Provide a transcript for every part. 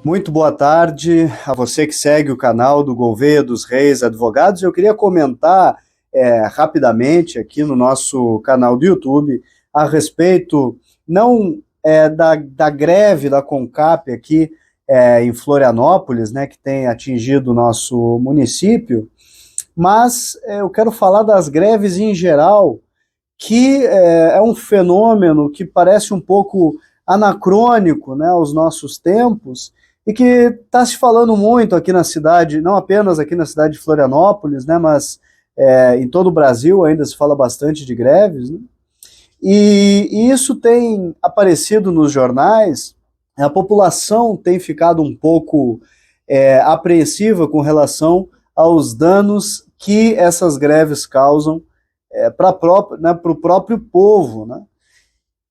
Muito boa tarde a você que segue o canal do Gouveia dos Reis Advogados. Eu queria comentar rapidamente aqui no nosso canal do YouTube a respeito não da greve da CONCAP aqui em Florianópolis, né, que tem atingido o nosso município, mas eu quero falar das greves em geral, que é um fenômeno que parece um pouco anacrônico, né, aos nossos tempos, e que está se falando muito aqui na cidade, não apenas aqui na cidade de Florianópolis, né, mas em todo o Brasil ainda se fala bastante de greves, né? E isso tem aparecido nos jornais. A população tem ficado um pouco apreensiva com relação aos danos que essas greves causam para o próprio povo, né?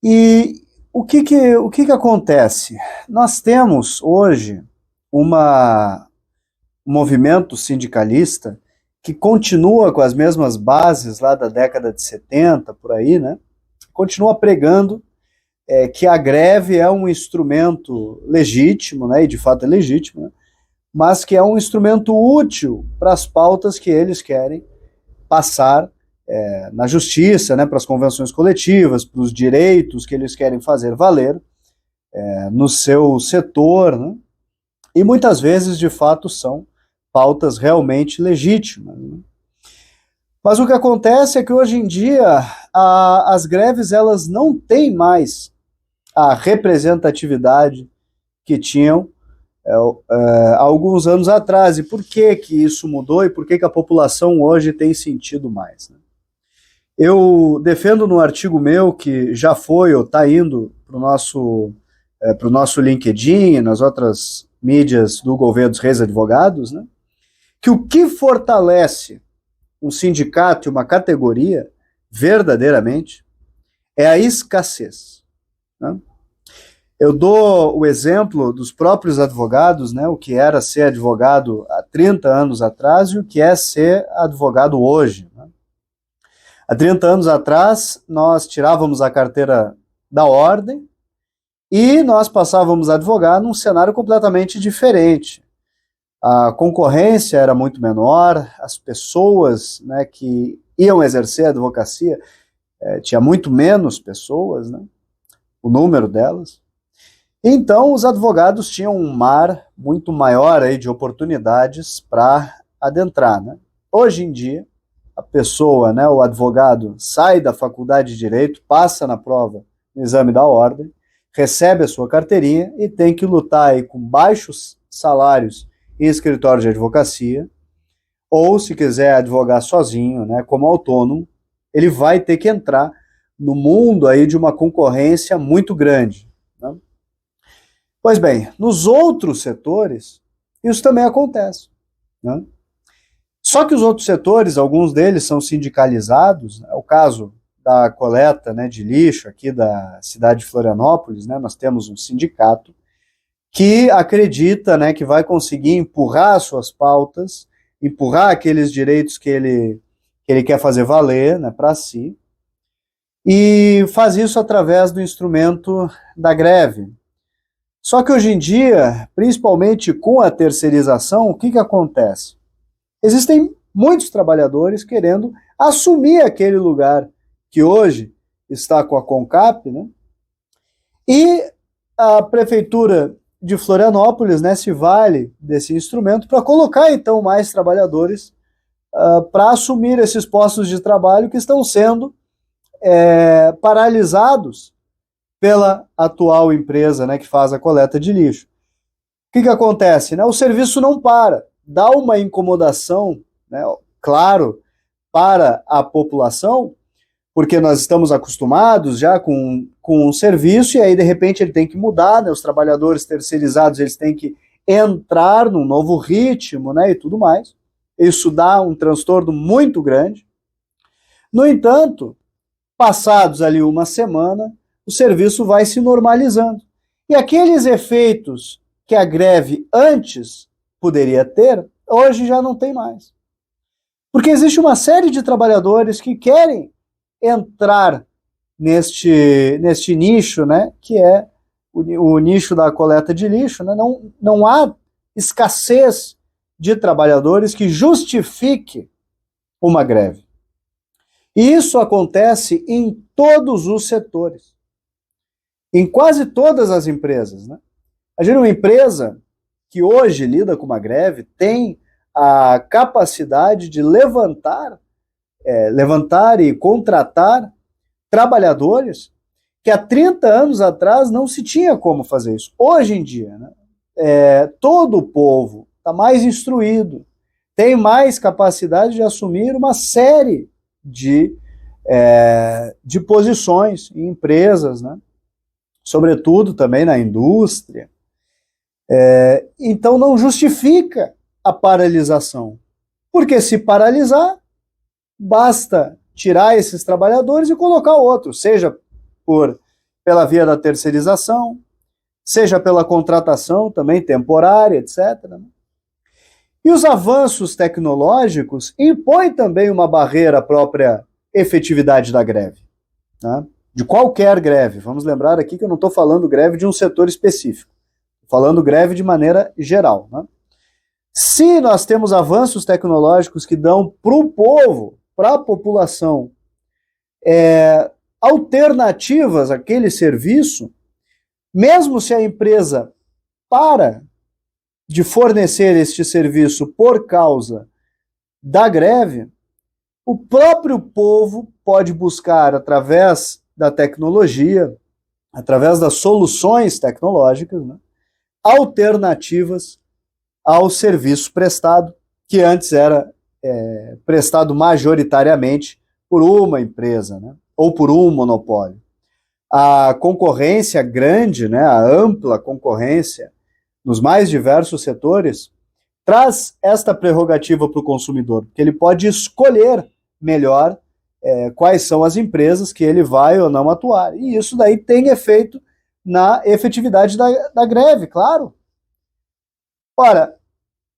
E o que acontece? Nós temos hoje um movimento sindicalista que continua com as mesmas bases lá da década de 70, por aí, né? Continua pregando que a greve é um instrumento legítimo, né? E de fato é legítimo, né? Mas que é um instrumento útil para as pautas que eles querem passar na justiça, né, para as convenções coletivas, para os direitos que eles querem fazer valer no seu setor, né? E muitas vezes, de fato, são pautas realmente legítimas, né? Mas o que acontece é que hoje em dia as greves elas não têm mais a representatividade que tinham há alguns anos atrás. E por que que isso mudou e por que que a população hoje tem sentido mais, né? Eu defendo no artigo meu, que já foi ou está indo para o nosso LinkedIn, nas outras mídias do Gouveia dos Reis Advogados, né, que o que fortalece um sindicato e uma categoria, verdadeiramente, é a escassez, né? Eu dou o exemplo dos próprios advogados, né, o que era ser advogado há 30 anos atrás e o que é ser advogado hoje, né? Há 30 anos atrás, nós tirávamos a carteira da ordem e nós passávamos a advogar num cenário completamente diferente. A concorrência era muito menor, as pessoas, né, que iam exercer a advocacia, tinha muito menos pessoas, né, o número delas. Então, os advogados tinham um mar muito maior aí de oportunidades para adentrar, né? Hoje em dia, a pessoa, né, o advogado, sai da faculdade de Direito, passa na prova no exame da ordem, recebe a sua carteirinha e tem que lutar aí com baixos salários em escritório de advocacia, ou se quiser advogar sozinho, né, como autônomo, ele vai ter que entrar no mundo aí de uma concorrência muito grande, né? Pois bem, nos outros setores, isso também acontece, né? Só que os outros setores, alguns deles são sindicalizados, é o caso da coleta, né, de lixo aqui da cidade de Florianópolis, né, nós temos um sindicato que acredita, né, que vai conseguir empurrar suas pautas, empurrar aqueles direitos que ele quer fazer valer, né, para si, e faz isso através do instrumento da greve. Só que hoje em dia, principalmente com a terceirização, o que que acontece? Existem muitos trabalhadores querendo assumir aquele lugar que hoje está com a CONCAP, né? E a prefeitura de Florianópolis, né, se vale desse instrumento para colocar então mais trabalhadores para assumir esses postos de trabalho que estão sendo paralisados pela atual empresa, né, que faz a coleta de lixo. O que que acontece, né? O serviço não para, dá uma incomodação, né, claro, para a população, porque nós estamos acostumados já com um serviço, e aí de repente ele tem que mudar, né? Os trabalhadores terceirizados eles têm que entrar num novo ritmo, né, e tudo mais. Isso dá um transtorno muito grande. No entanto, passados ali uma semana, o serviço vai se normalizando. E aqueles efeitos que a greve antes poderia ter, hoje já não tem mais. Porque existe uma série de trabalhadores que querem entrar neste nicho, né, que é o nicho da coleta de lixo, né? Não há escassez de trabalhadores que justifique uma greve. E isso acontece em todos os setores, em quase todas as empresas, né? A gente, uma empresa que hoje lida com uma greve tem a capacidade de levantar e contratar trabalhadores que há 30 anos atrás não se tinha como fazer isso. Hoje em dia, né, todo o povo está mais instruído, tem mais capacidade de assumir uma série de posições em empresas, né, sobretudo também na indústria. Então não justifica a paralisação, porque se paralisar, basta tirar esses trabalhadores e colocar outros, seja pela via da terceirização, seja pela contratação também temporária, etc. E os avanços tecnológicos impõem também uma barreira à própria efetividade da greve, né? De qualquer greve. Vamos lembrar aqui que eu não estou falando greve de um setor específico, estou falando greve de maneira geral, né? Se nós temos avanços tecnológicos que dão para o povo, para a população, alternativas àquele serviço, mesmo se a empresa para de fornecer este serviço por causa da greve, o próprio povo pode buscar, através da tecnologia, através das soluções tecnológicas, né, alternativas ao serviço prestado, que antes era prestado majoritariamente por uma empresa, né, ou por um monopólio. A concorrência grande, né, a ampla concorrência nos mais diversos setores, traz esta prerrogativa para o consumidor, porque ele pode escolher melhor quais são as empresas que ele vai ou não atuar. E isso daí tem efeito na efetividade da greve, claro. Ora,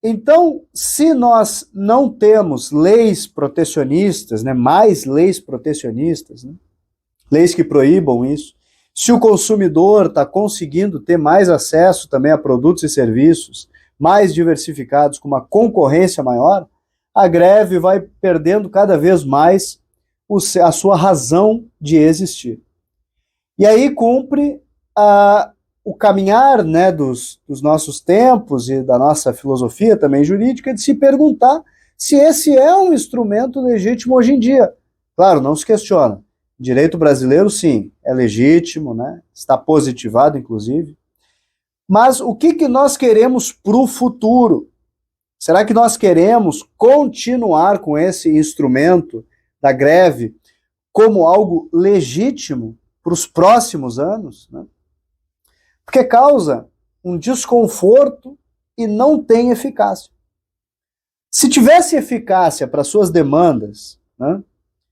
então, se nós não temos leis protecionistas, né, mais leis protecionistas, né, leis que proíbam isso, se o consumidor está conseguindo ter mais acesso também a produtos e serviços mais diversificados, com uma concorrência maior, a greve vai perdendo cada vez mais a sua razão de existir. E aí cumpre o caminhar, né, dos nossos tempos e da nossa filosofia também jurídica de se perguntar se esse é um instrumento legítimo hoje em dia. Claro, não se questiona. Direito brasileiro, sim, é legítimo, né? Está positivado, inclusive. Mas o que nós queremos para o futuro? Será que nós queremos continuar com esse instrumento da greve como algo legítimo para os próximos anos, né? Porque causa um desconforto e não tem eficácia. Se tivesse eficácia para suas demandas, né?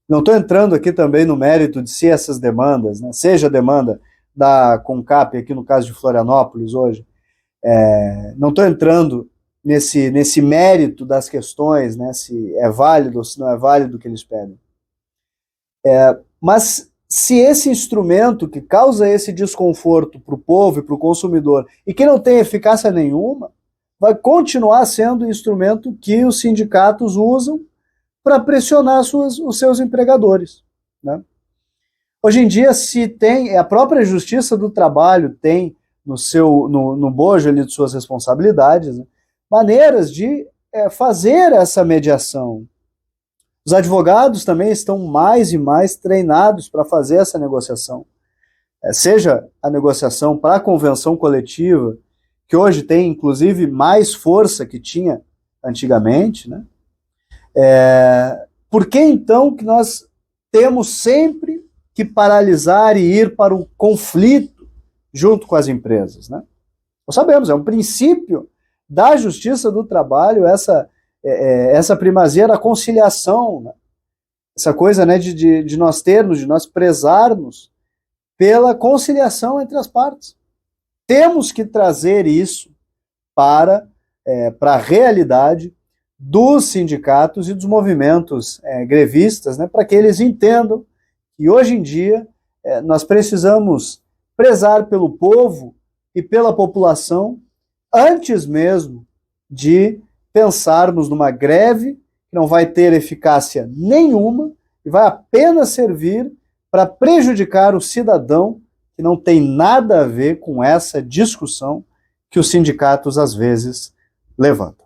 Não estou entrando aqui também no mérito de se essas demandas, né, seja a demanda da CONCAP, aqui no caso de Florianópolis hoje, não estou entrando nesse mérito das questões, né, se é válido ou se não é válido o que eles pedem. Mas se esse instrumento que causa esse desconforto para o povo e para o consumidor e que não tem eficácia nenhuma, vai continuar sendo o instrumento que os sindicatos usam para pressionar os seus empregadores, né? Hoje em dia, se tem, a própria Justiça do Trabalho tem no bojo ali de suas responsabilidades, né, maneiras de fazer essa mediação. Os advogados também estão mais e mais treinados para fazer essa negociação. Seja a negociação para a convenção coletiva, que hoje tem, inclusive, mais força que tinha antigamente, né? Por que então que nós temos sempre que paralisar e ir para o conflito junto com as empresas, né? Nós sabemos, é um princípio da Justiça do Trabalho essa primazia da conciliação, né? Essa coisa, né, de nós prezarmos pela conciliação entre as partes. Temos que trazer isso para a realidade dos sindicatos e dos movimentos grevistas, né, para que eles entendam que hoje em dia nós precisamos prezar pelo povo e pela população, antes mesmo de pensarmos numa greve que não vai ter eficácia nenhuma e vai apenas servir para prejudicar o cidadão, que não tem nada a ver com essa discussão que os sindicatos às vezes levantam.